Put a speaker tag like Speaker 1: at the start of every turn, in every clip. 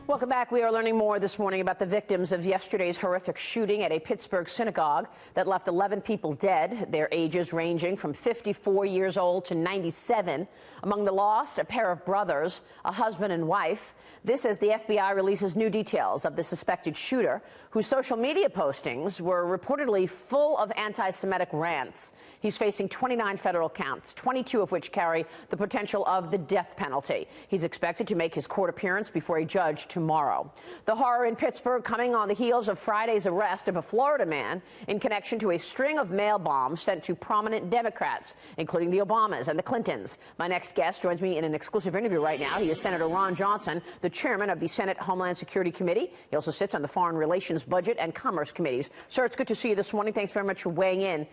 Speaker 1: Welcome back. We are learning more this morning about the victims of yesterday's horrific shooting at a Pittsburgh synagogue that left 11 people dead, their ages ranging from 54 years old to 97. Among the lost, a pair of brothers, a husband and wife. This as the FBI releases new details of the suspected shooter, whose social media postings were reportedly full of anti-Semitic rants. He's facing 29 federal counts, 22 of which carry the potential of the death penalty. He's expected to make his court appearance before a judge tomorrow. The horror in Pittsburgh coming on the heels of Friday's arrest of a Florida man in connection to a string of mail bombs sent to prominent Democrats, including the Obamas and the Clintons. My next guest joins me in an exclusive interview right now. He is Senator Ron Johnson, the chairman of the Senate Homeland Security Committee. He also sits on the Foreign Relations, Budget and Commerce Committees. Sir, it's good to see you this morning. Thanks very much for weighing in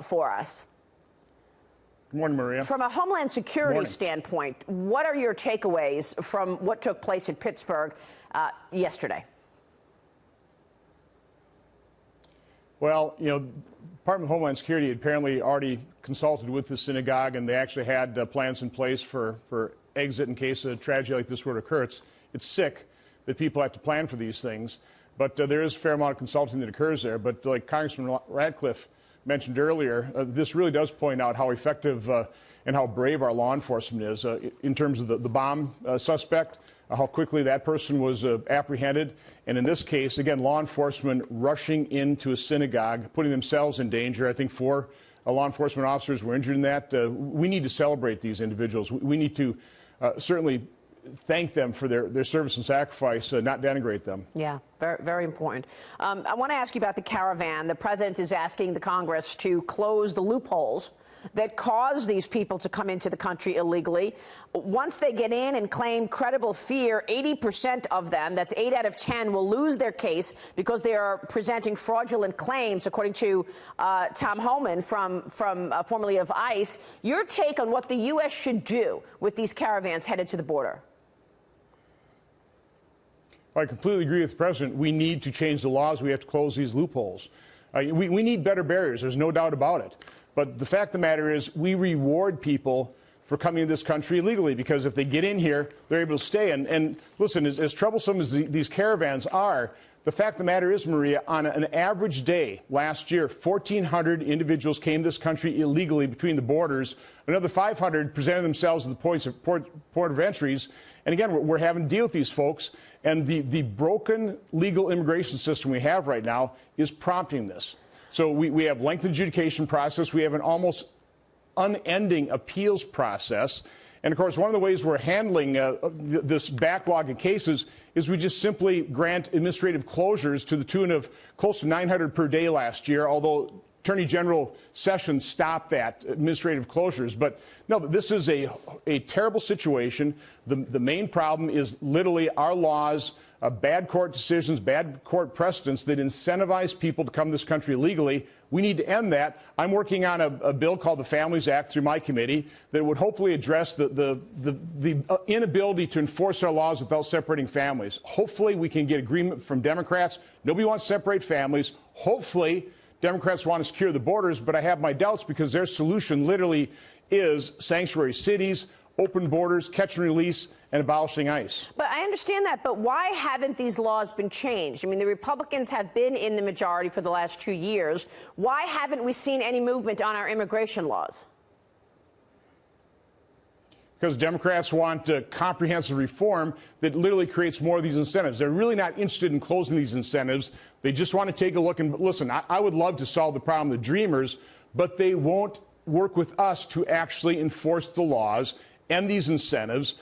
Speaker 1: for us.
Speaker 2: Good morning, Maria.
Speaker 1: From a Homeland Security standpoint, what are your takeaways from what took place in Pittsburgh yesterday?
Speaker 2: Well, you know, Department of Homeland Security had apparently already consulted with the synagogue, and they actually had plans in place for exit in case a tragedy like this were to occur. It's sick that people have to plan for these things, but there is a fair amount of consulting that occurs there. But like Congressman Radcliffe mentioned earlier, this really does point out how effective and how brave our law enforcement is in terms of the bomb suspect, how quickly that person was apprehended. And in this case, again, law enforcement rushing into a synagogue, putting themselves in danger. I think 4 law enforcement officers were injured in that. We need to celebrate these individuals. We need to certainly thank them for their service and sacrifice, not denigrate them.
Speaker 1: Yeah, very, very important. I want to ask you about the caravan. The president is asking the Congress to close the loopholes that cause these people to come into the country illegally. Once they get in and claim credible fear, 80% of them, that's 8 out of 10, will lose their case because they are presenting fraudulent claims, according to Tom Homeland from formerly of ICE. Your take on what the U.S. should do with these caravans headed to the border?
Speaker 2: I completely agree with the president. We need to change the laws. We have to close these loopholes. We need better barriers. There's no doubt about it. But the fact of the matter is we reward people for coming to this country illegally, because if they get in here, they're able to stay. And listen, as troublesome as these caravans are, the fact of the matter is, Maria, on an average day last year, 1,400 individuals came to this country illegally between the borders. Another 500 presented themselves at the port of entries. And again, we're having to deal with these folks. And the broken legal immigration system we have right now is prompting this. So we have lengthened adjudication process. We have an almost unending appeals process. And, of course, one of the ways we're handling this backlog of cases is we just simply grant administrative closures to the tune of close to 900 per day last year, although Attorney General Sessions stopped that administrative closures. But, no, this is a terrible situation. The main problem is literally our laws, bad court decisions, bad court precedents that incentivize people to come to this country illegally. We need to end that. I'm working on a bill called the Families Act through my committee that would hopefully address the inability to enforce our laws without separating families. Hopefully we can get agreement from Democrats. Nobody wants to separate families. Hopefully Democrats want to secure the borders, but I have my doubts because their solution literally is sanctuary cities, open borders, catch and release, and abolishing ICE.
Speaker 1: But I understand that, but why haven't these laws been changed? I mean, the Republicans have been in the majority for the last 2 years. Why haven't we seen any movement on our immigration laws?
Speaker 2: Because Democrats want comprehensive reform that literally creates more of these incentives. They're really not interested in closing these incentives. They just want to take a look and listen. I would love to solve the problem of the dreamers, but they won't work with us to actually enforce the laws, end these incentives,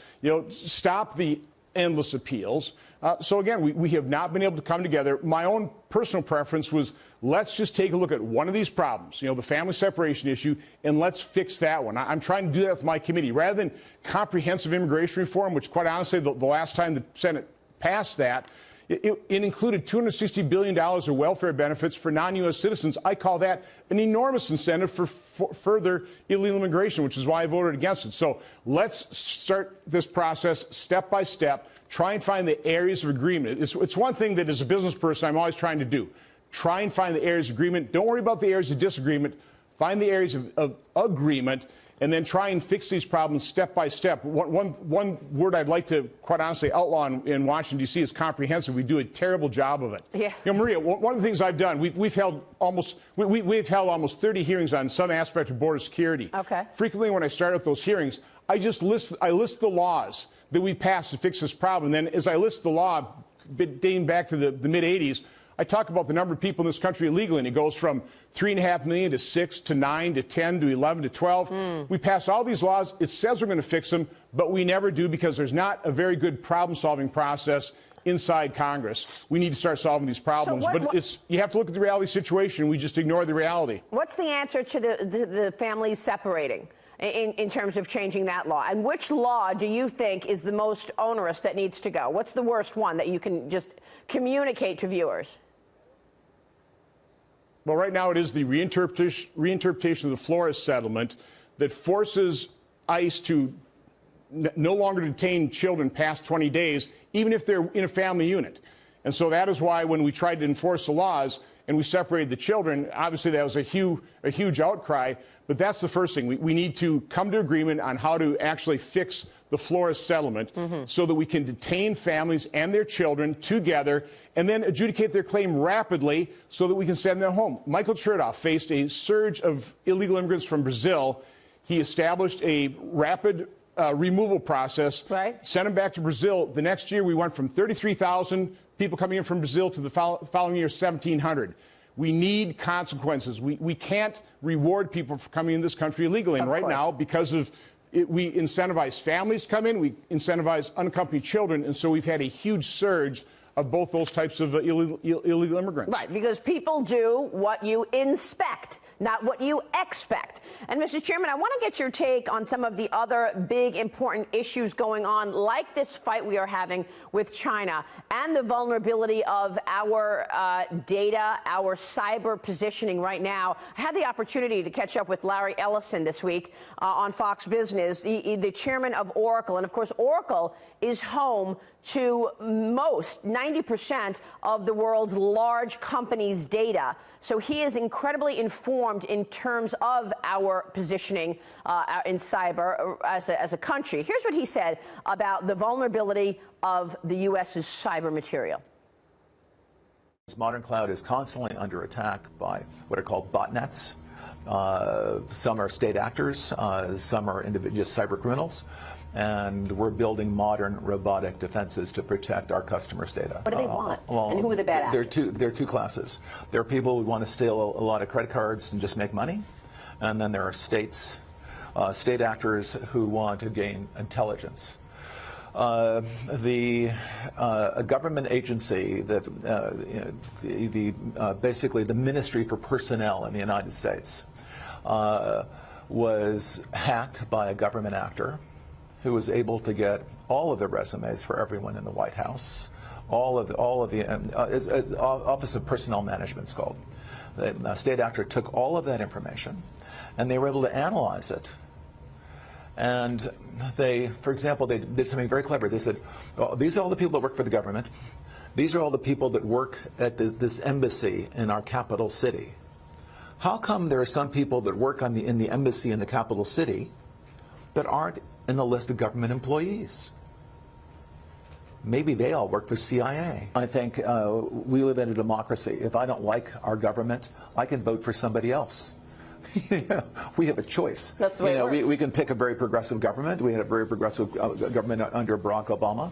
Speaker 2: stop the endless appeals. So again, we have not been able to come together. My own personal preference was let's just take a look at one of these problems, the family separation issue, and let's fix that one. I'm trying to do that with my committee. Rather than comprehensive immigration reform, which quite honestly, the last time the Senate passed that, it included $260 billion of welfare benefits for non-U.S. citizens. I call that an enormous incentive for further illegal immigration, which is why I voted against it. So let's start this process step by step, try and find the areas of agreement. It's one thing that as a business person I'm always trying to do. Try and find the areas of agreement. Don't worry about the areas of disagreement. Find the areas of agreement and then try and fix these problems step by step. One word I'd like to, quite honestly, outlaw in Washington, D.C. is comprehensive. We do a terrible job of it.
Speaker 1: Yeah.
Speaker 2: Maria, one of the things I've done, we've held almost 30 hearings on some aspect of border security.
Speaker 1: Okay.
Speaker 2: Frequently, when I start out those hearings, I list the laws that we passed to fix this problem. And then as I list the law, dating back to the mid-'80s, I talk about the number of people in this country illegally, and it goes from 3.5 million to 6 to 9 to 10 to 11 to 12. We pass all these laws. It says we're going to fix them, but we never do because there's not a very good problem-solving process inside Congress. We need to start solving these problems. But you have to look at the reality situation. We just ignore the reality.
Speaker 1: What's the answer to the families separating in terms of changing that law? And which law do you think is the most onerous that needs to go? What's the worst one that you can just communicate to viewers?
Speaker 2: Well, right now it is the reinterpretation of the Flores settlement that forces ICE to no longer detain children past 20 days, even if they're in a family unit. And so that is why when we tried to enforce the laws and we separated the children, obviously that was a huge outcry. But that's the first thing. We need to come to agreement on how to actually fix the Flores settlement so that we can detain families and their children together and then adjudicate their claim rapidly so that we can send them home. Michael Chertoff faced a surge of illegal immigrants from Brazil. He established a rapid removal process, sent them back to Brazil. The next year, we went from 33,000 people coming in from Brazil to the following year, 1,700. We need consequences. We can't reward people for coming in this country illegally. And right now, because of it, we incentivize families to come in, we incentivize unaccompanied children, and so we've had a huge surge of both those types of illegal immigrants.
Speaker 1: Right, because people do what you inspect, not what you expect. And, Mr. Chairman, I want to get your take on some of the other big, important issues going on, like this fight we are having with China and the vulnerability of our data, our cyber positioning right now. I had the opportunity to catch up with Larry Ellison this week on Fox Business, the chairman of Oracle. And, of course, Oracle is home to most, 90% of the world's large companies' data. So he is incredibly informed in terms of our positioning in cyber as a country. Here's what he said about the vulnerability of the U.S.'s cyber material.
Speaker 3: Modern cloud is constantly under attack by what are called botnets. Some are state actors, some are just cyber criminals. And we're building modern robotic defenses to protect our customers' data.
Speaker 1: What do they want? And who are the bad actors?
Speaker 3: There are two classes. There are people who want to steal a lot of credit cards and just make money. And then there are state actors who want to gain intelligence. A government agency that basically the Ministry for Personnel in the United States was hacked by a government actor who was able to get all of the resumes for everyone in the White House, all of the Office of Personnel Management is called. The state actor took all of that information, and they were able to analyze it. And they, for example, they did something very clever. They said, oh, these are all the people that work for the government. These are all the people that work at this embassy in our capital city. How come there are some people that work in the embassy in the capital city that aren't in the list of government employees? Maybe they all work for CIA. I think we live in a democracy. If I don't like our government, I can vote for somebody else. We have a choice.
Speaker 1: That's the way it works.
Speaker 3: We can pick a very progressive government. We had a very progressive government under Barack Obama.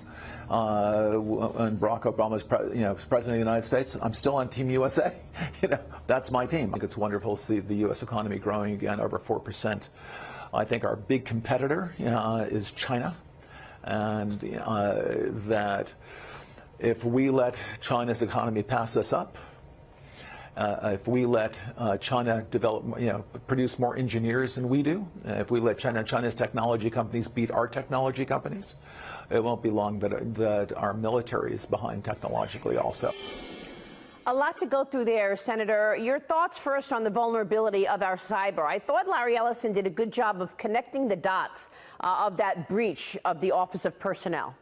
Speaker 3: And Barack Obama is president of the United States. I'm still on Team USA. That's my team. I think it's wonderful to see the U.S. economy growing again over 4%. I think our big competitor is China, and that if we let China's economy pass us up, if we let China produce more engineers than we do, if we let China's technology companies beat our technology companies, it won't be long that our military is behind technologically also.
Speaker 1: A lot to go through there, Senator. Your thoughts first on the vulnerability of our cyber. I thought Larry Ellison did a good job of connecting the dots of that breach of the Office of Personnel.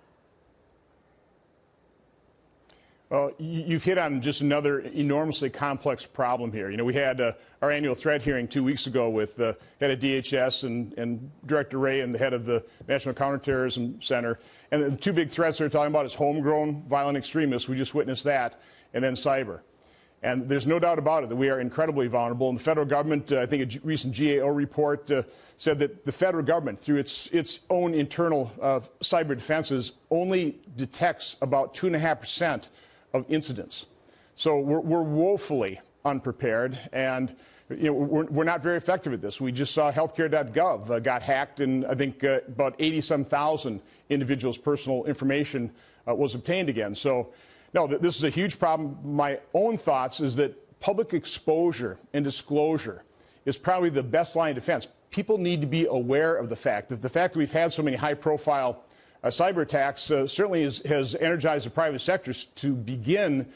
Speaker 2: Well, you've hit on just another enormously complex problem here. You know, we had our annual threat hearing 2 weeks ago with the head of DHS and Director Wray and the head of the National Counterterrorism Center. And the two big threats they're talking about is homegrown violent extremists. We just witnessed that. And then cyber. And there's no doubt about it that we are incredibly vulnerable. And the federal government, I think a recent GAO report said that the federal government, through its own internal cyber defenses, only detects about 2.5% of incidents. So we're woefully unprepared, and we're not very effective at this. We just saw healthcare.gov got hacked, and I think about 80-some-thousand individuals' personal information was obtained again. So, no, this is a huge problem. My own thoughts is that public exposure and disclosure is probably the best line of defense. People need to be aware of the fact that we've had so many high-profile cyber attacks certainly has energized the private sectors to begin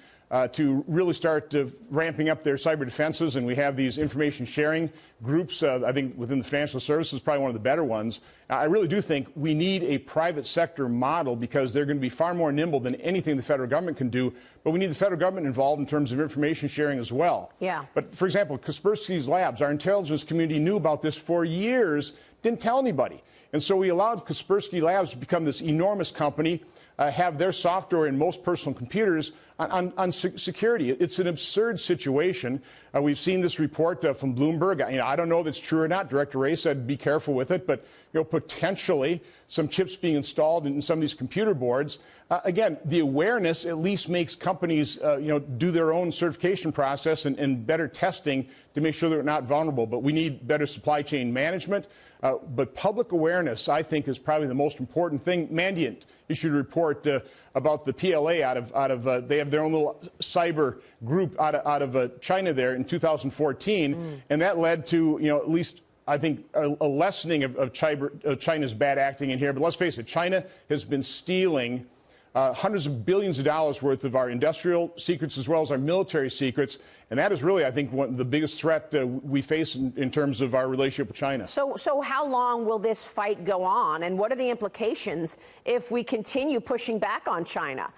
Speaker 2: to really start ramping up their cyber defenses. And we have these information sharing groups, I think, within the financial services, probably one of the better ones. I really do think we need a private sector model because they're going to be far more nimble than anything the federal government can do. But we need the federal government involved in terms of information sharing as well.
Speaker 1: Yeah.
Speaker 2: But, for example, Kaspersky's Labs, our intelligence community knew about this for years, didn't tell anybody. And so we allowed Kaspersky Labs to become this enormous company, have their software in most personal computers on security. It's an absurd situation. We've seen this report from Bloomberg. I don't know if it's true or not. Director Wray said be careful with it, but potentially some chips being installed in some of these computer boards. Again, the awareness at least makes companies do their own certification process and better testing to make sure they're not vulnerable. But we need better supply chain management. But public awareness, I think, is probably the most important thing. Mandiant issued a report about the PLA out of they have their own little cyber group out of China there in 2014, and that led to at least I think a lessening of China's bad acting in here. But let's face it, China has been stealing hundreds of billions of dollars worth of our industrial secrets as well as our military secrets. And that is really, I think, the biggest threat we face in terms of our relationship with China.
Speaker 1: So how long will this fight go on? And what are the implications if we continue pushing back on China?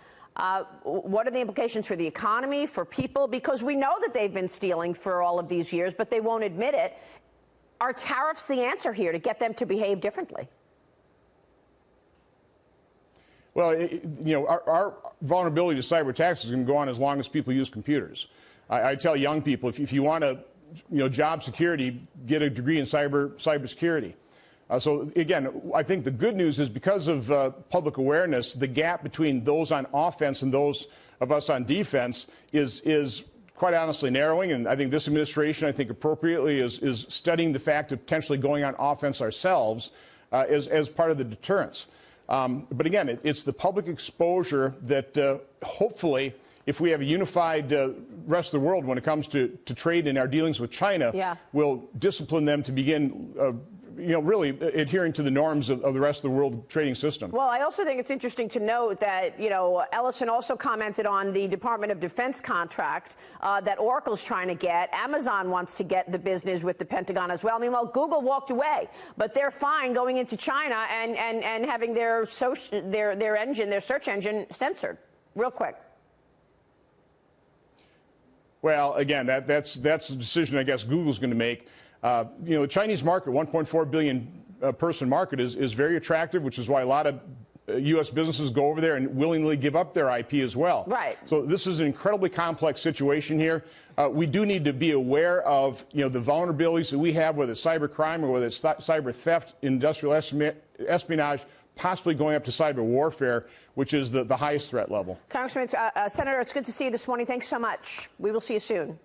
Speaker 1: What are the implications for the economy, for people? Because we know that they've been stealing for all of these years, but they won't admit it. Are tariffs the answer here to get them to behave differently?
Speaker 2: Well, our vulnerability to cyber attacks is going to go on as long as people use computers. I tell young people, if you want job security, get a degree in cybersecurity. So again, I think the good news is because of public awareness, the gap between those on offense and those of us on defense is quite honestly narrowing. And I think this administration, I think appropriately, is studying the fact of potentially going on offense ourselves as part of the deterrence. But again, it's the public exposure that hopefully, if we have a unified rest of the world when it comes to trade and our dealings with China, will discipline them to begin really adhering to the norms of the rest of the world trading system.
Speaker 1: Well, I also think it's interesting to note that, Ellison also commented on the Department of Defense contract that Oracle's trying to get. Amazon wants to get the business with the Pentagon as well. I mean, well, Google walked away, but they're fine going into China and having their search engine censored. Real quick.
Speaker 2: Well, again, that's a decision I guess Google's going to make. The Chinese market, 1.4 billion person market, is very attractive, which is why a lot of U.S. businesses go over there and willingly give up their IP as well.
Speaker 1: Right.
Speaker 2: So this is an incredibly complex situation here. We do need to be aware of the vulnerabilities that we have, whether it's cyber crime or whether it's cyber theft, industrial espionage, possibly going up to cyber warfare, which is the highest threat level.
Speaker 1: Congressman, Senator, it's good to see you this morning. Thanks so much. We will see you soon.